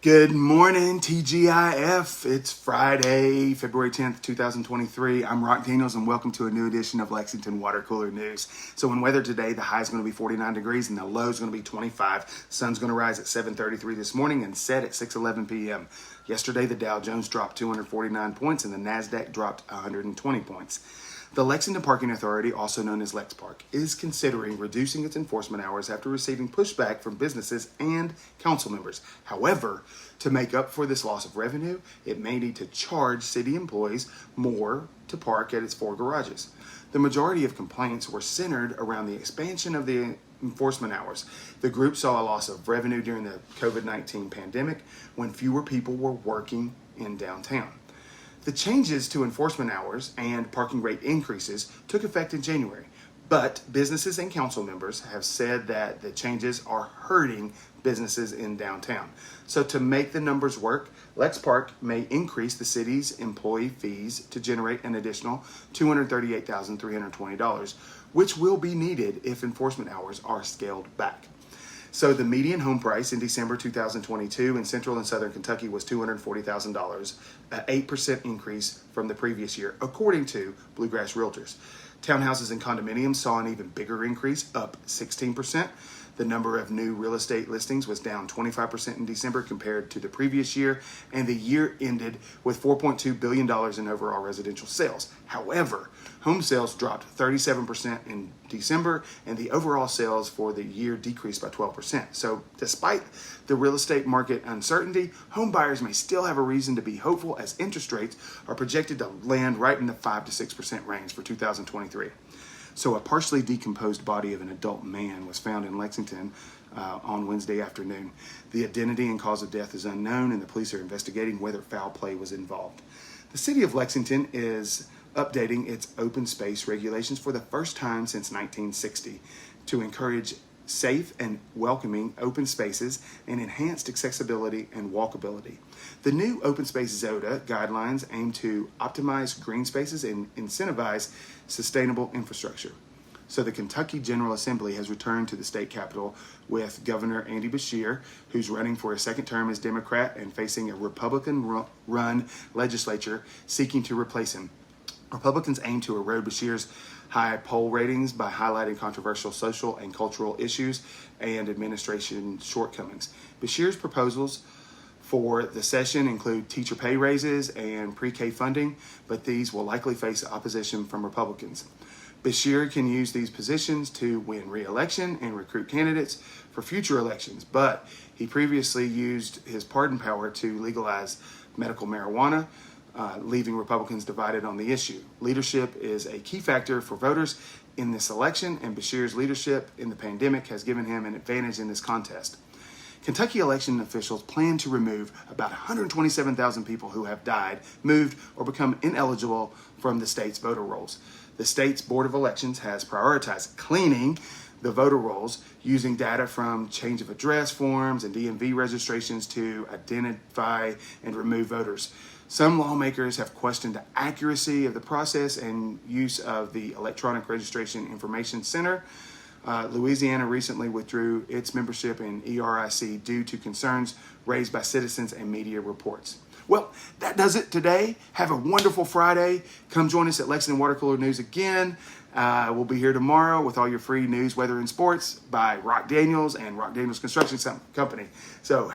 Good morning, TGIF. It's Friday, February 10th, 2023. I'm Rock Daniels, and welcome to a new edition of Lexington Water Cooler News. So in weather today, the high is going to be 49 degrees and the low is going to be 25. Sun's going to rise at 7:33 this morning and set at 6:11 p.m. Yesterday, the Dow Jones dropped 249 points and the nasdaq dropped 120 points. The Lexington Parking Authority, also known as Lexpark, is considering reducing its enforcement hours after receiving pushback from businesses and council members. However, to make up for this loss of revenue, it may need to charge city employees more to park at its 4 garages. The majority of complaints were centered around the expansion of the enforcement hours. The group saw a loss of revenue during the COVID-19 pandemic when fewer people were working in downtown. The changes to enforcement hours and parking rate increases took effect in January, but businesses and council members have said that the changes are hurting businesses in downtown. So to make the numbers work, Lexpark may increase the city's employee fees to generate an additional $238,320, which will be needed if enforcement hours are scaled back. So the median home price in December 2022 in central and southern Kentucky was $240,000, an 8% increase from the previous year, according to Bluegrass Realtors. Townhouses and condominiums saw an even bigger increase, up 16%. The number of new real estate listings was down 25% in December compared to the previous year, and the year ended with $4.2 billion in overall residential sales. However, home sales dropped 37% in December, and the overall sales for the year decreased by 12%. So despite the real estate market uncertainty, home buyers may still have a reason to be hopeful as interest rates are projected to land right in the 5 to 6% range for 2023. So a partially decomposed body of an adult man was found in Lexington on Wednesday afternoon. The identity and cause of death is unknown, and the police are investigating whether foul play was involved. The city of Lexington is updating its open space regulations for the first time since 1960 to encourage safe and welcoming open spaces and enhanced accessibility and walkability. The new Open Space ZODA guidelines aim to optimize green spaces and incentivize sustainable infrastructure. So the Kentucky General Assembly has returned to the state capitol with Governor Andy Beshear, who's running for a second term as Democrat and facing a Republican-run legislature seeking to replace him. Republicans aim to erode Beshear's high poll ratings by highlighting controversial social and cultural issues and administration shortcomings. Beshear's proposals for the session include teacher pay raises and pre-K funding, but these will likely face opposition from Republicans. Beshear can use these positions to win re-election and recruit candidates for future elections, but he previously used his pardon power to legalize medical marijuana, leaving Republicans divided on the issue. Leadership is a key factor for voters in this election, and Beshear's leadership in the pandemic has given him an advantage in this contest. Kentucky election officials plan to remove about 127,000 people who have died, moved, or become ineligible from the state's voter rolls. The state's Board of Elections has prioritized cleaning the voter rolls using data from change of address forms and DMV registrations to identify and remove voters. Some lawmakers have questioned the accuracy of the process and use of the Electronic Registration Information Center. Louisiana recently withdrew its membership in ERIC due to concerns raised by citizens and media reports. Well, that does it today. Have a wonderful Friday. Come join us at Lexington Water Cooler News again. We'll be here tomorrow with all your free news, weather, and sports by Rock Daniels and Rock Daniels Construction Company. So